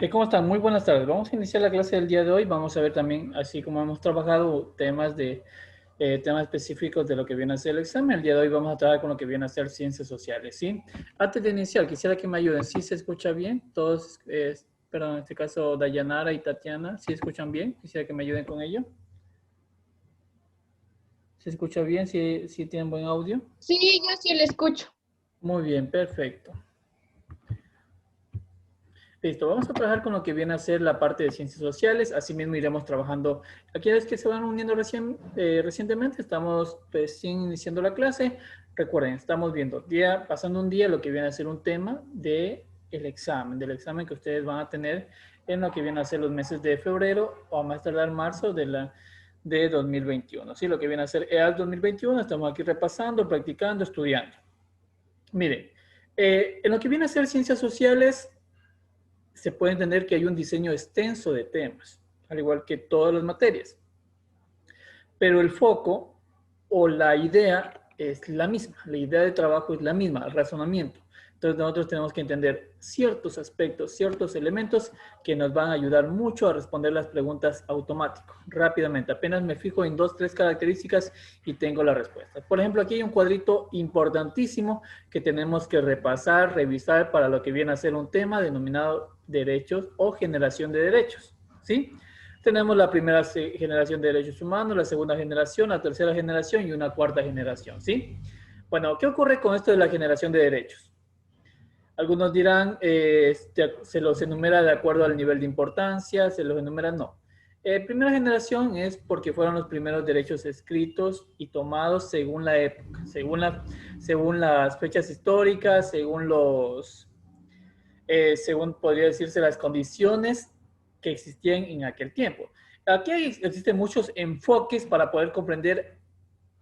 ¿Cómo están? Muy buenas tardes. Vamos a iniciar la clase del día de hoy. Vamos a ver también, así como hemos trabajado, temas específicos de lo que viene a ser el examen. El día de hoy vamos a trabajar con lo que viene a ser ciencias sociales, ¿sí? Antes de iniciar, quisiera que me ayuden. ¿Sí se escucha bien? Todos, perdón, en este caso, Dayanara y Tatiana, ¿sí escuchan bien? Quisiera que me ayuden con ello. ¿Se escucha bien? ¿Sí tienen buen audio? Sí, yo sí le escucho. Muy bien, perfecto. Listo, vamos a trabajar con lo que viene a ser la parte de ciencias sociales. Asimismo, iremos trabajando. Aquellos que se van uniendo recientemente, estamos recién iniciando la clase. Recuerden, estamos viendo pasando un día lo que viene a ser un tema del examen que ustedes van a tener en lo que viene a ser los meses de febrero o a más tardar marzo de 2021. ¿Sí? Lo que viene a ser EAL 2021, estamos aquí repasando, practicando, estudiando. Miren, en lo que viene a ser ciencias sociales, se puede entender que hay un diseño extenso de temas, al igual que todas las materias. Pero el foco o la idea es la misma, la idea de trabajo es la misma, el razonamiento. Entonces nosotros tenemos que entender ciertos aspectos, ciertos elementos que nos van a ayudar mucho a responder las preguntas automático, rápidamente. Apenas me fijo en 2, 3 características y tengo la respuesta. Por ejemplo, aquí hay un cuadrito importantísimo que tenemos que repasar, revisar para lo que viene a ser un tema denominado derechos o generación de derechos, ¿sí? Tenemos la primera generación de derechos humanos, la segunda generación, la tercera generación y una cuarta generación, ¿sí? Bueno, ¿qué ocurre con esto de la generación de derechos? Algunos dirán, se los enumera de acuerdo al nivel de importancia, se los enumera, no. Primera generación es porque fueron los primeros derechos escritos y tomados según la época, según las fechas históricas, según podría decirse las condiciones que existían en aquel tiempo. Aquí existen muchos enfoques para poder comprender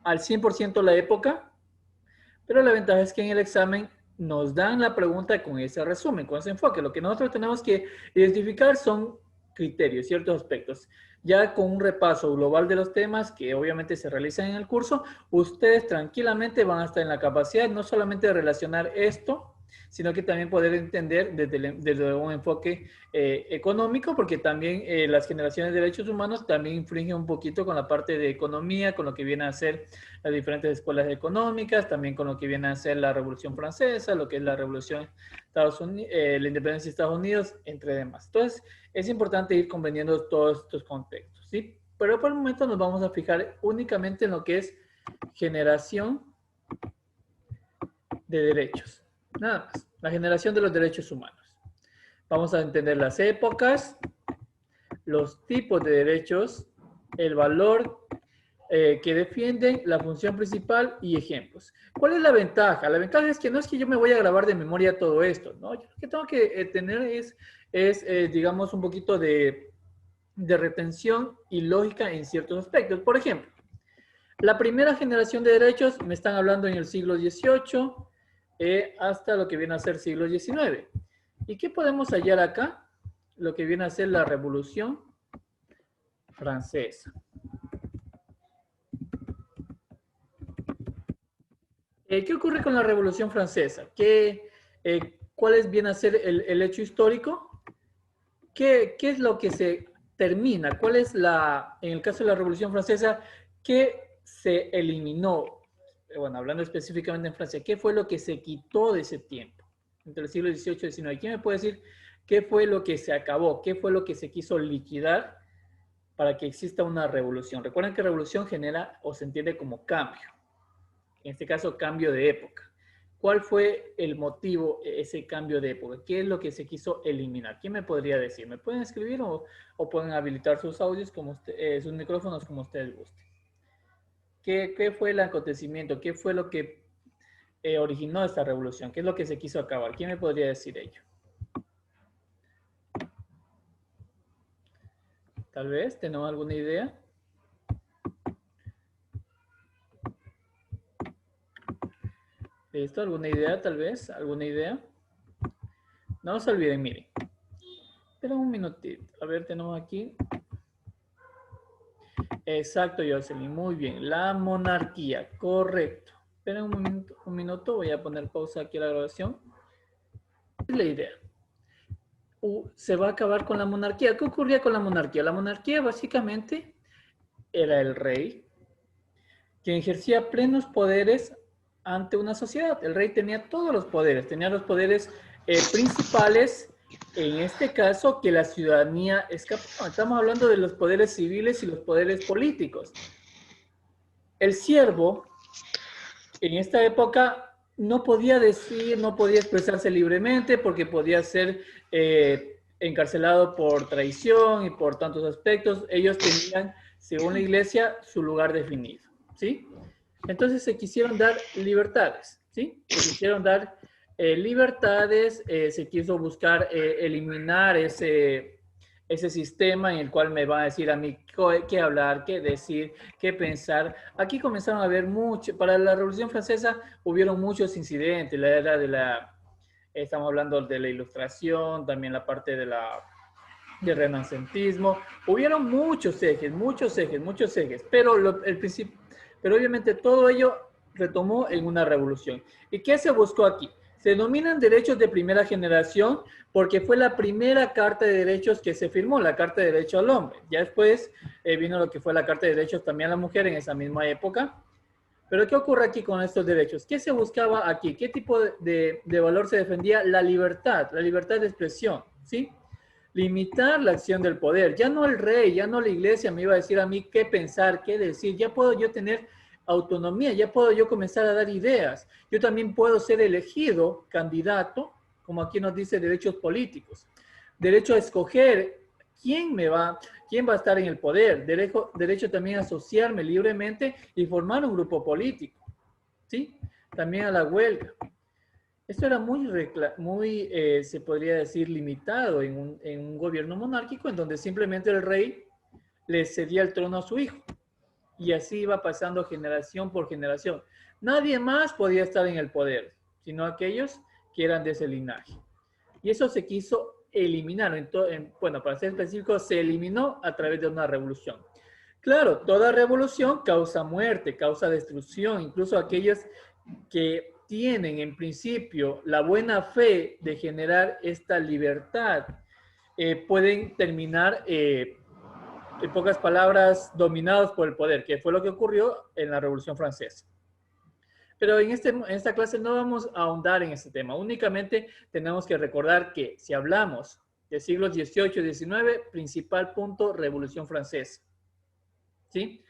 al 100% la época, pero la ventaja es que en el examen nos dan la pregunta con ese resumen, con ese enfoque. Lo que nosotros tenemos que identificar son criterios, ciertos aspectos. Ya con un repaso global de los temas que obviamente se realizan en el curso, ustedes tranquilamente van a estar en la capacidad no solamente de relacionar esto, sino que también poder entender desde un enfoque económico, porque también las generaciones de derechos humanos también infringen un poquito con la parte de economía, con lo que viene a ser las diferentes escuelas económicas, también con lo que viene a ser la Revolución Francesa, lo que es la Revolución Estados Unidos, la independencia de Estados Unidos, entre demás. Entonces, es importante ir comprendiendo todos estos contextos, ¿sí? Pero por el momento nos vamos a fijar únicamente en lo que es generación de derechos. Nada más, la generación de los derechos humanos. Vamos a entender las épocas, los tipos de derechos, el valor que defienden, la función principal y ejemplos. ¿Cuál es la ventaja? La ventaja es que no es que yo me voy a grabar de memoria todo esto, ¿no? Yo lo que tengo que tener digamos, un poquito de retención y lógica en ciertos aspectos. Por ejemplo, la primera generación de derechos me están hablando en el siglo XVIII hasta lo que viene a ser siglo XIX. ¿Y qué podemos hallar acá? Lo que viene a ser la Revolución Francesa. ¿Qué ocurre con la Revolución Francesa? ¿Cuál viene a ser el hecho histórico? ¿Qué es lo que se termina? ¿Cuál es en el caso de la Revolución Francesa, qué se eliminó? Bueno, hablando específicamente en Francia, ¿qué fue lo que se quitó de ese tiempo? Entre el siglo XVIII y XIX. ¿Quién me puede decir qué fue lo que se acabó? ¿Qué fue lo que se quiso liquidar para que exista una revolución? Recuerden que revolución genera o se entiende como cambio. En este caso, cambio de época. ¿Cuál fue el motivo, ese cambio de época? ¿Qué es lo que se quiso eliminar? ¿Quién me podría decir? ¿Me pueden escribir o pueden habilitar sus audios, sus micrófonos como ustedes gusten? ¿Qué fue el acontecimiento? ¿Qué fue lo que originó esta revolución? ¿Qué es lo que se quiso acabar? ¿Quién me podría decir ello? Tal vez, ¿tenemos alguna idea? ¿Listo? ¿Alguna idea tal vez? ¿Alguna idea? No se olviden, miren. Espera un minutito. A ver, tenemos aquí. Exacto, Jocelyn. Muy bien. La monarquía. Correcto. Esperen un minuto. Voy a poner pausa aquí a la grabación. Es la idea. se va a acabar con la monarquía. ¿Qué ocurría con la monarquía? La monarquía básicamente era el rey, quien ejercía plenos poderes ante una sociedad. El rey tenía todos los poderes, tenía los poderes principales, en este caso, que la ciudadanía escapaba. Estamos hablando de los poderes civiles y los poderes políticos. El siervo, en esta época, no podía decir, no podía expresarse libremente porque podía ser encarcelado por traición y por tantos aspectos. Ellos tenían, según la iglesia, su lugar definido, ¿sí? Entonces se quisieron dar libertades, ¿sí? Se quisieron dar libertades, se quiso buscar eliminar ese sistema en el cual me va a decir a mí qué hablar, qué decir, qué pensar. Aquí comenzaron a haber mucho, para la Revolución Francesa hubieron muchos incidentes, la era de estamos hablando de la Ilustración, también la parte del renacentismo. Hubieron muchos ejes, pero pero obviamente todo ello retomó en una revolución. ¿Y qué se buscó aquí? Se denominan derechos de primera generación porque fue la primera carta de derechos que se firmó, la Carta de Derecho al Hombre. Ya después vino lo que fue la Carta de Derechos también a la mujer en esa misma época. Pero ¿qué ocurre aquí con estos derechos? ¿Qué se buscaba aquí? ¿Qué tipo de valor se defendía? La libertad de expresión, ¿sí? Limitar la acción del poder. Ya no el rey, ya no la iglesia me iba a decir a mí qué pensar, qué decir. Ya puedo yo tener autonomía, ya puedo yo comenzar a dar ideas. Yo también puedo ser elegido candidato, como aquí nos dice derechos políticos. Derecho a escoger quién va a estar en el poder. Derecho también a asociarme libremente y formar un grupo político, ¿sí? También a la huelga. Esto era muy se podría decir, limitado en un gobierno monárquico en donde simplemente el rey le cedía el trono a su hijo. Y así iba pasando generación por generación. Nadie más podía estar en el poder, sino aquellos que eran de ese linaje. Y eso se quiso eliminar. Bueno, para ser específico, se eliminó a través de una revolución. Claro, toda revolución causa muerte, causa destrucción. Incluso aquellos que tienen en principio la buena fe de generar esta libertad pueden terminar, en pocas palabras, dominados por el poder, que fue lo que ocurrió en la Revolución Francesa. Pero en esta clase no vamos a ahondar en este tema. Únicamente tenemos que recordar que si hablamos de siglos XVIII y XIX, principal punto, Revolución Francesa. ¿Sí?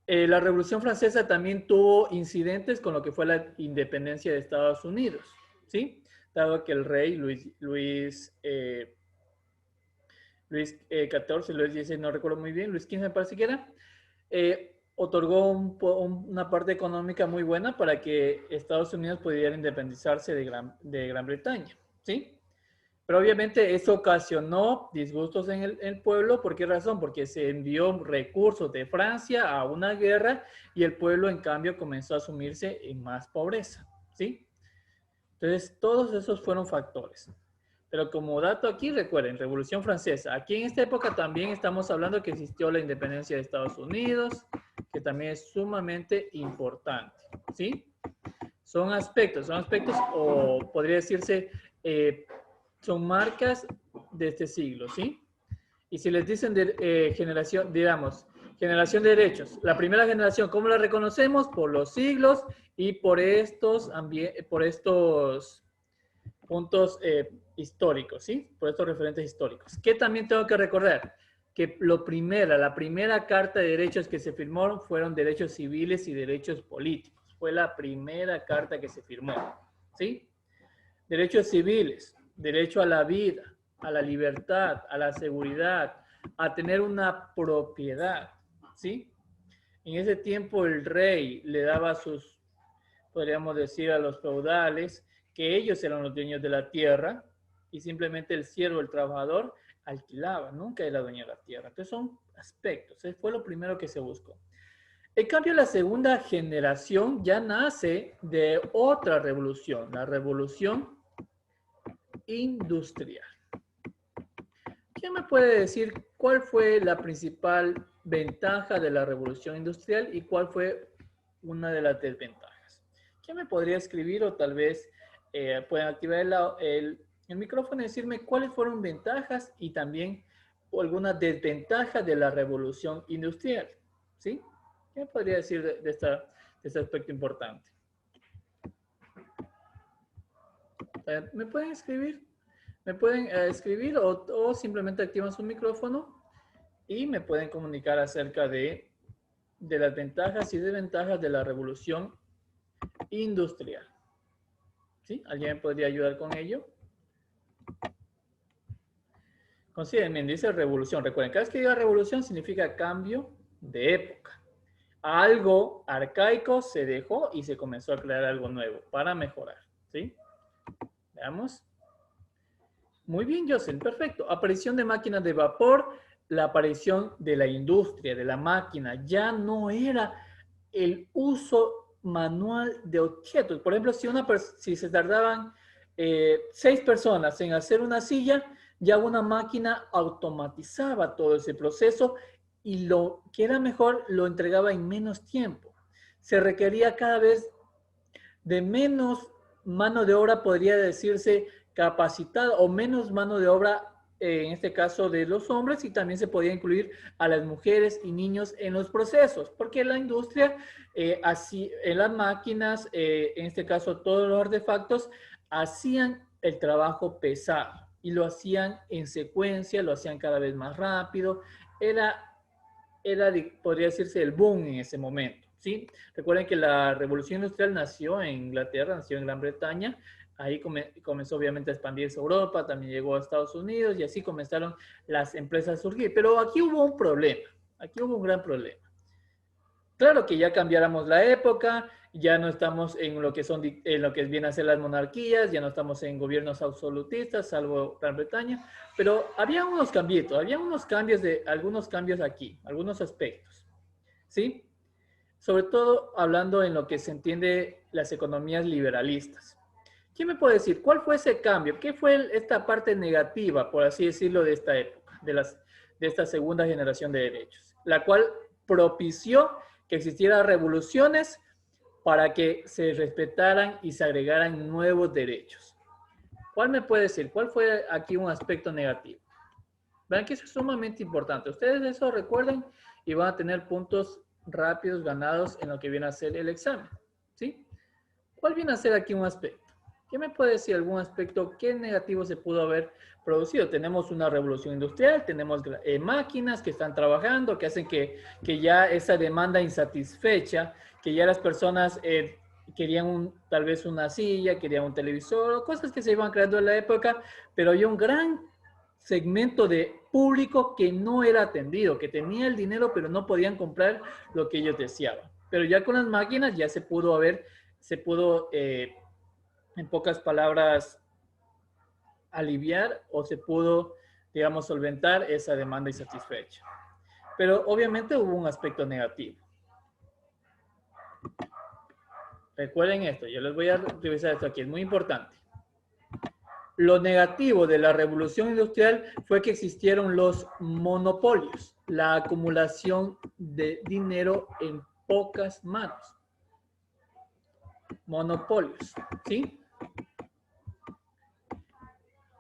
La Revolución Francesa también tuvo incidentes con lo que fue la independencia de Estados Unidos, ¿sí? Dado que el rey Luis XIV, Luis XVI, no recuerdo muy bien, Luis XV me parece que era, otorgó una parte económica muy buena para que Estados Unidos pudiera independizarse de Gran Bretaña, ¿sí? Pero obviamente eso ocasionó disgustos en el pueblo. ¿Por qué razón? Porque se envió recursos de Francia a una guerra y el pueblo, en cambio, comenzó a sumirse en más pobreza, ¿sí? Entonces, todos esos fueron factores. Pero como dato aquí, recuerden, Revolución Francesa. Aquí en esta época también estamos hablando que existió la independencia de Estados Unidos, que también es sumamente importante, ¿sí? Son aspectos, o podría decirse, son marcas de este siglo, ¿sí? Y si les dicen generación, digamos, generación de derechos, la primera generación, ¿cómo la reconocemos? Por los siglos y por estos puntos históricos, ¿sí? Por estos referentes históricos. ¿Qué también tengo que recordar? Que la primera carta de derechos que se firmó fueron derechos civiles y derechos políticos. Fue la primera carta que se firmó, ¿sí? Derechos civiles, derecho a la vida, a la libertad, a la seguridad, a tener una propiedad, ¿sí? En ese tiempo el rey le daba podríamos decir, a los feudales, que ellos eran los dueños de la tierra y simplemente el siervo, el trabajador, alquilaba, nunca era dueño de la tierra. Entonces son aspectos, fue lo primero que se buscó. En cambio, la segunda generación ya nace de otra revolución, la revolución industrial. ¿Quién me puede decir cuál fue la principal ventaja de la revolución industrial y cuál fue una de las desventajas? ¿Quién me podría escribir o tal vez pueden activar el micrófono y decirme cuáles fueron ventajas y también alguna desventaja de la revolución industrial. ¿Sí? ¿Qué me podría decir de este aspecto importante? ¿Me pueden escribir? ¿Me pueden escribir o simplemente activan su micrófono y me pueden comunicar acerca de las ventajas y desventajas de la revolución industrial? ¿Sí? ¿Alguien me podría ayudar con ello? Consideren, dice revolución. Recuerden, cada vez que diga revolución significa cambio de época. Algo arcaico se dejó y se comenzó a crear algo nuevo para mejorar. ¿Sí? Veamos. Muy bien, Jocelyn, perfecto. Aparición de máquinas de vapor, la aparición de la industria, de la máquina. Ya no era el uso manual de objetos. Por ejemplo, si se tardaban 6 personas en hacer una silla, ya una máquina automatizaba todo ese proceso y lo que era mejor lo entregaba en menos tiempo. Se requería cada vez de menos mano de obra, podría decirse, capacitada, o menos mano de obra, en este caso de los hombres, y también se podía incluir a las mujeres y niños en los procesos, porque la industria, así, en las máquinas, en este caso todos los artefactos, hacían el trabajo pesado y lo hacían en secuencia, lo hacían cada vez más rápido. Era podría decirse, el boom en ese momento. ¿Sí? Recuerden que la revolución industrial nació en Inglaterra, nació en Gran Bretaña. Ahí comenzó obviamente a expandirse a Europa, también llegó a Estados Unidos y así comenzaron las empresas a surgir. Pero aquí hubo un problema, aquí hubo un gran problema. Claro que ya cambiáramos la época, ya no estamos en lo que vienen a ser las monarquías, ya no estamos en gobiernos absolutistas, salvo Gran Bretaña, pero había unos cambios, algunos cambios aquí, algunos aspectos, ¿sí? Sobre todo hablando en lo que se entiende las economías liberalistas. ¿Quién me puede decir cuál fue ese cambio? ¿Qué fue esta parte negativa, por así decirlo, de esta época, de esta segunda generación de derechos, la cual propició que existieran revoluciones para que se respetaran y se agregaran nuevos derechos? ¿Cuál me puede decir? ¿Cuál fue aquí un aspecto negativo? Vean que eso es sumamente importante. Ustedes eso recuerden y van a tener puntos rápidos ganados en lo que viene a ser el examen. ¿Sí? ¿Cuál viene a ser aquí un aspecto? ¿Qué me puede decir algún aspecto? ¿Qué negativo se pudo haber producido? Tenemos una revolución industrial, tenemos máquinas que están trabajando, que hacen que ya esa demanda insatisfecha, que ya las personas querían tal vez una silla, querían un televisor, cosas que se iban creando en la época, pero había un gran segmento de público que no era atendido, que tenía el dinero, pero no podían comprar lo que ellos deseaban. Pero ya con las máquinas ya se pudo en pocas palabras, aliviar o se pudo, digamos, solventar esa demanda insatisfecha. Pero obviamente hubo un aspecto negativo. Recuerden esto, yo les voy a revisar esto aquí, es muy importante. Lo negativo de la revolución industrial fue que existieron los monopolios, la acumulación de dinero en pocas manos. Monopolios, ¿sí?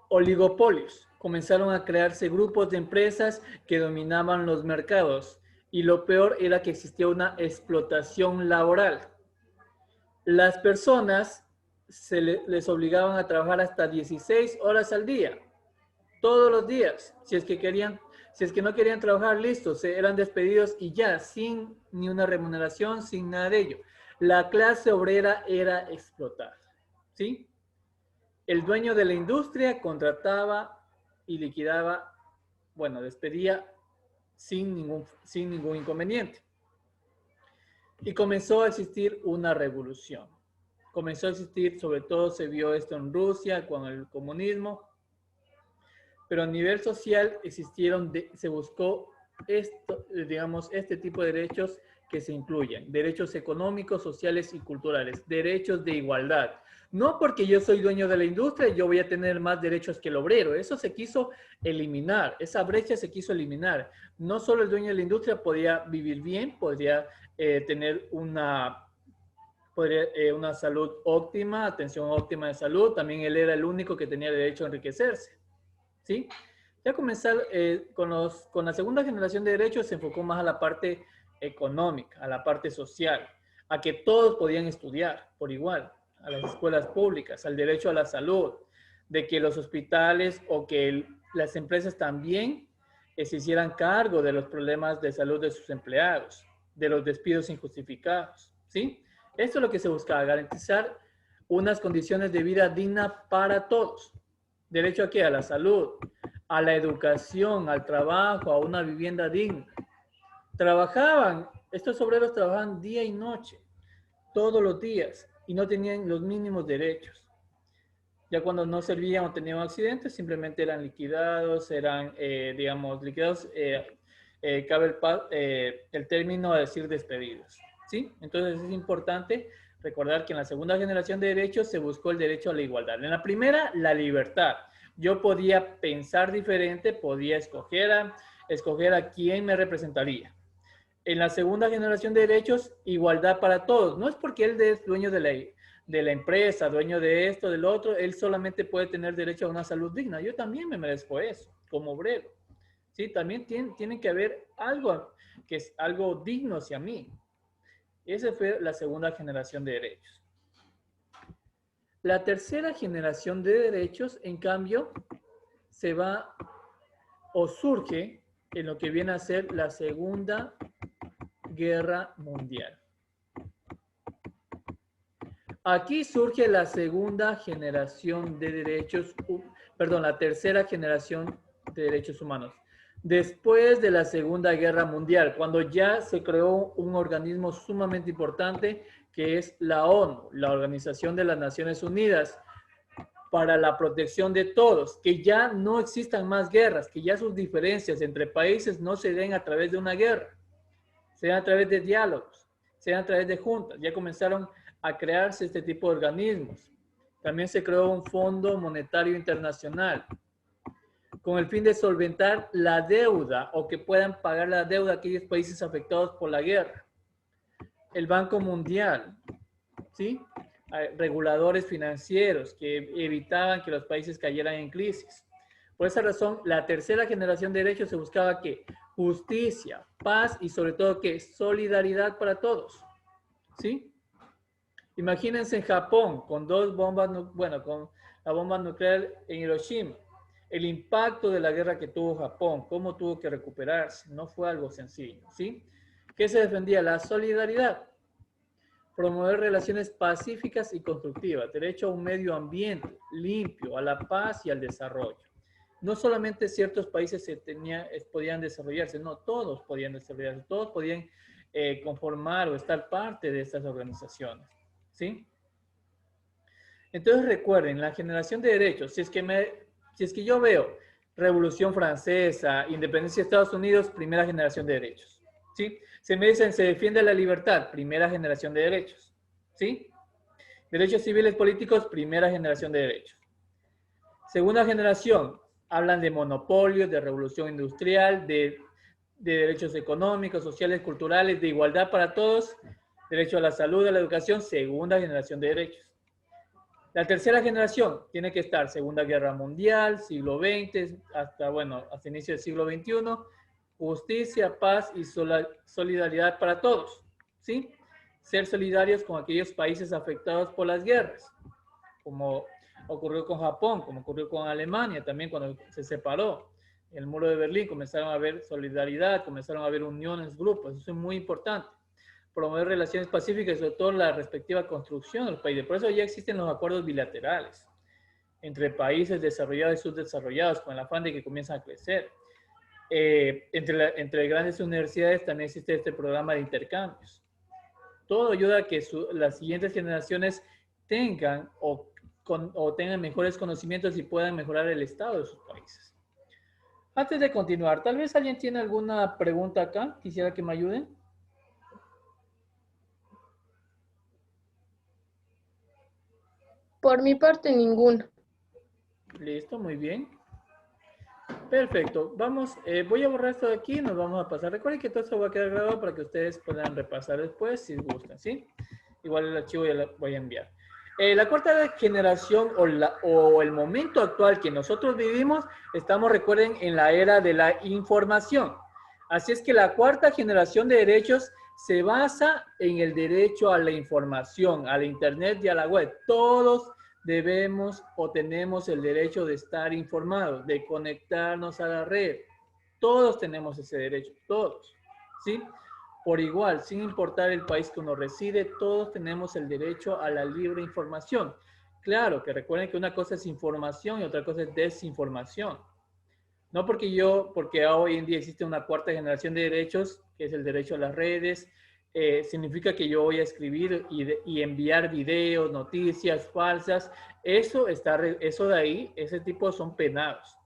Oligopolios. Comenzaron a crearse grupos de empresas que dominaban los mercados y lo peor era que existía una explotación laboral. Las personas les obligaban a trabajar hasta 16 horas al día, todos los días. Si es que no querían trabajar, listos, eran despedidos y ya, sin ni una remuneración, sin nada de ello. La clase obrera era explotada, ¿sí? El dueño de la industria contrataba y liquidaba, bueno, despedía sin ningún inconveniente. Y comenzó a existir una revolución. Comenzó a existir, sobre todo se vio esto en Rusia con el comunismo, pero a nivel social se buscó este tipo de derechos que se incluyen, derechos económicos, sociales y culturales, derechos de igualdad. No porque yo soy dueño de la industria, yo voy a tener más derechos que el obrero. Eso se quiso eliminar, esa brecha se quiso eliminar. No solo el dueño de la industria podía vivir bien, podía tener una salud óptima, atención óptima de salud. También él era el único que tenía derecho a enriquecerse. ¿Sí? Ya comenzar con la segunda generación de derechos se enfocó más a la parte económica, a la parte social, a que todos podían estudiar por igual, a las escuelas públicas, al derecho a la salud, de que los hospitales o que las empresas también se hicieran cargo de los problemas de salud de sus empleados, de los despidos injustificados, ¿sí? Esto es lo que se buscaba, garantizar unas condiciones de vida digna para todos. ¿Derecho a qué? A la salud, a la educación, al trabajo, a una vivienda digna. Estos obreros trabajaban día y noche, todos los días, y no tenían los mínimos derechos. Ya cuando no servían o tenían accidentes, simplemente eran liquidados, digamos, liquidados, cabe el término de decir despedidos, ¿sí? Entonces es importante recordar que en la segunda generación de derechos se buscó el derecho a la igualdad. En la primera, la libertad. Yo podía pensar diferente, podía escoger a quién me representaría. En la segunda generación de derechos, igualdad para todos. No es porque él es dueño de la empresa, dueño de esto, del otro, él solamente puede tener derecho a una salud digna. Yo también me merezco eso, como obrero. ¿Sí? También tiene que haber algo que es algo digno hacia mí. Esa fue la segunda generación de derechos. La tercera generación de derechos, en cambio, se va o surge en lo que viene a ser la Segunda Guerra Mundial. Aquí surge la segunda generación de derechos, la tercera generación de derechos humanos. Después de la Segunda Guerra Mundial, cuando ya se creó un organismo sumamente importante que es la ONU, la Organización de las Naciones Unidas, para la protección de todos, que ya no existan más guerras, que ya sus diferencias entre países no se den a través de una guerra, sean a través de diálogos, sean a través de juntas. Ya comenzaron a crearse este tipo de organismos. También se creó un Fondo Monetario Internacional con el fin de solventar la deuda o que puedan pagar la deuda a aquellos países afectados por la guerra. El Banco Mundial, ¿sí? Reguladores financieros que evitaban que los países cayeran en crisis. Por esa razón, la tercera generación de derechos se buscaba que justicia, paz y sobre todo que solidaridad para todos, ¿sí? Imagínense en Japón con con la bomba nuclear en Hiroshima. El impacto de la guerra que tuvo Japón, cómo tuvo que recuperarse, no fue algo sencillo, ¿sí? ¿Qué se defendía? La solidaridad. Promover relaciones pacíficas y constructivas, derecho a un medio ambiente limpio, a la paz y al desarrollo. No solamente ciertos países podían desarrollarse, no, todos podían desarrollarse, todos podían conformar o estar parte de estas organizaciones, ¿sí? Entonces recuerden, la generación de derechos, si es que yo veo Revolución Francesa, Independencia de Estados Unidos, primera generación de derechos, ¿sí? Se me dicen, se defiende la libertad, primera generación de derechos, ¿sí? Derechos civiles políticos, primera generación de derechos. Segunda generación, hablan de monopolios, de revolución industrial, de derechos económicos, sociales, culturales, de igualdad para todos, derecho a la salud, a la educación, segunda generación de derechos. La tercera generación tiene que estar Segunda Guerra Mundial, siglo XX, hasta inicio del siglo XXI, justicia, paz y solidaridad para todos, ¿sí? Ser solidarios con aquellos países afectados por las guerras, como ocurrió con Japón, como ocurrió con Alemania también cuando se separó el muro de Berlín, comenzaron a haber solidaridad, comenzaron a haber uniones, grupos, eso es muy importante. Promover relaciones pacíficas y sobre todo la respectiva construcción de los países. Por eso ya existen los acuerdos bilaterales entre países desarrollados y subdesarrollados con el afán de que comiencen a crecer. Entre grandes universidades también existe este programa de intercambios. Todo ayuda a que las siguientes generaciones tengan tengan mejores conocimientos y puedan mejorar el estado de sus países. Antes de continuar, tal vez alguien tiene alguna pregunta acá, quisiera que me ayuden. Por mi parte, ninguna. Listo, muy bien. Perfecto. Voy a borrar esto de aquí y nos vamos a pasar. Recuerden que todo esto va a quedar grabado para que ustedes puedan repasar después si gustan, ¿sí? igual el archivo ya lo voy a enviar. La cuarta generación o el momento actual que nosotros vivimos, estamos, recuerden, en la era de la información. Así es que la cuarta generación de derechos se basa en el derecho a la información, a la internet y a la web. Todos debemos o tenemos el derecho de estar informados, de conectarnos a la red. Todos tenemos ese derecho, todos, ¿sí? Por igual, sin importar el país que uno reside, todos tenemos el derecho a la libre información. Claro, que recuerden que una cosa es información y otra cosa es desinformación. No porque hoy en día existe una cuarta generación de derechos, que es el derecho a las redes, significa que yo voy a escribir y enviar videos, noticias falsas. Eso de ahí, ese tipo son penados.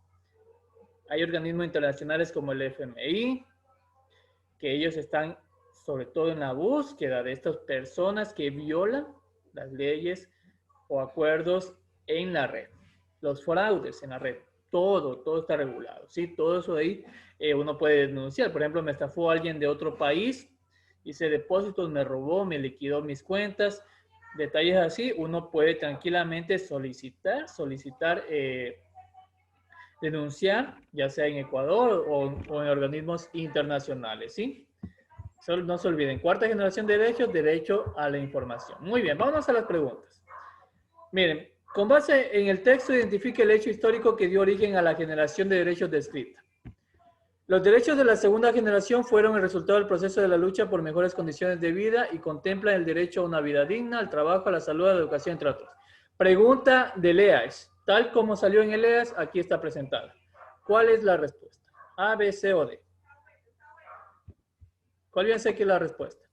Hay organismos internacionales como el FMI, que ellos están sobre todo en la búsqueda de estas personas que violan las leyes o acuerdos en la red. Los fraudes en la red, todo está regulado, ¿sí? Todo eso de ahí uno puede denunciar. Por ejemplo, me estafó alguien de otro país, hice depósitos, me robó, me liquidó mis cuentas, detalles así, uno puede tranquilamente solicitar, denunciar, ya sea en Ecuador o en organismos internacionales, ¿sí? Solo no se olviden, cuarta generación de derechos, derecho a la información. Muy bien, vamos a las preguntas. Miren, con base en el texto, identifique el hecho histórico que dio origen a la generación de derechos descrita. Los derechos de la segunda generación fueron el resultado del proceso de la lucha por mejores condiciones de vida y contemplan el derecho a una vida digna, al trabajo, a la salud, a la educación, entre otros. Pregunta del EAS. Tal como salió en el EAS, aquí está presentada. ¿Cuál es la respuesta? A, B, C o D. ¿Cuál bien sé que es la respuesta?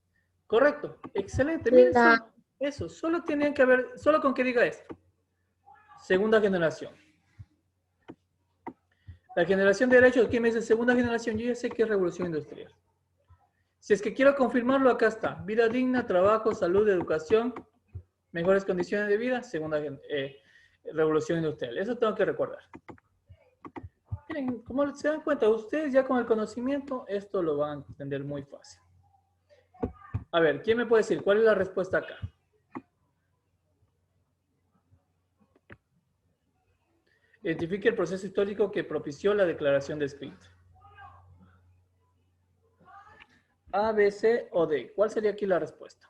Correcto. Excelente. Miren, solo tenían que haber, solo con que diga esto. Segunda generación. La generación de derechos, ¿quién me dice segunda generación? Yo ya sé que es revolución industrial. Si es que quiero confirmarlo, acá está. Vida digna, trabajo, salud, educación, mejores condiciones de vida, segunda revolución industrial. Eso tengo que recordar. Miren, como se dan cuenta, ustedes ya con el conocimiento, esto lo van a entender muy fácil. A ver, ¿quién me puede decir cuál es la respuesta acá? Identifique el proceso histórico que propició la declaración de Split. A, B, C o D. ¿Cuál sería aquí la respuesta?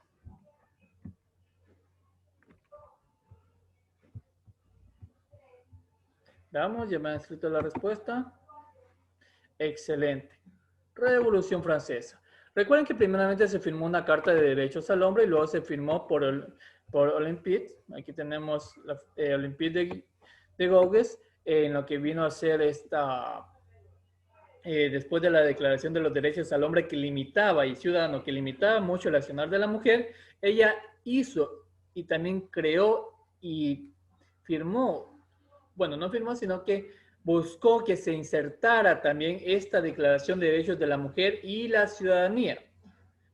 Veamos, ya me han escrito la respuesta. Excelente. Revolución Francesa. Recuerden que primeramente se firmó una Carta de Derechos al Hombre y luego se firmó por Olympique. Aquí tenemos la Olympique de Gaugues, en lo que vino a ser después de la Declaración de los Derechos al Hombre que limitaba y ciudadano que limitaba mucho el accionar de la mujer, ella hizo y también creó y firmó, bueno, no firmó, sino que buscó que se insertara también esta Declaración de Derechos de la Mujer y la Ciudadanía,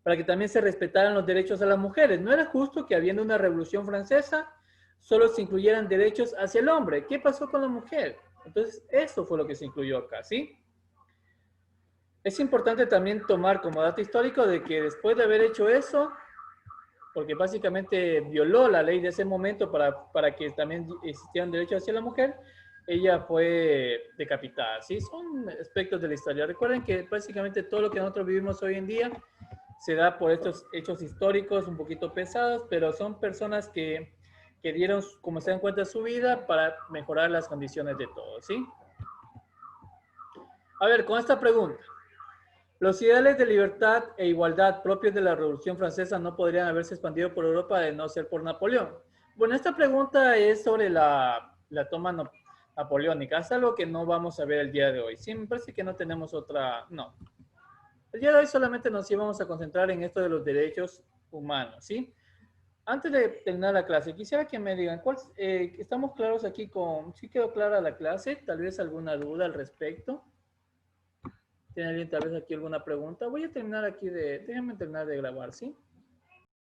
para que también se respetaran los derechos a las mujeres. No era justo que habiendo una Revolución Francesa, solo se incluyeran derechos hacia el hombre. ¿Qué pasó con la mujer? Entonces, eso fue lo que se incluyó acá, ¿sí? Es importante también tomar como dato histórico de que después de haber hecho eso, porque básicamente violó la ley de ese momento para que también existieran derechos hacia la mujer, ella fue decapitada, ¿sí? Son aspectos de la historia. Recuerden que básicamente todo lo que nosotros vivimos hoy en día se da por estos hechos históricos un poquito pesados, pero son personas que dieron, como se dan cuenta, su vida para mejorar las condiciones de todos, ¿sí? A ver, con esta pregunta. Los ideales de libertad e igualdad propios de la Revolución Francesa no podrían haberse expandido por Europa de no ser por Napoleón. Bueno, esta pregunta es sobre la toma napoleónica. Es algo que no vamos a ver el día de hoy. Sí, me parece que no tenemos otra... No. El día de hoy solamente nos íbamos a concentrar en esto de los derechos humanos, ¿sí? Antes de terminar la clase, quisiera que me digan, ¿estamos claros aquí con... ¿Sí quedó clara la clase? ¿Tal vez alguna duda al respecto? ¿Tiene alguien tal vez aquí alguna pregunta? Voy a terminar aquí déjenme terminar de grabar, ¿sí?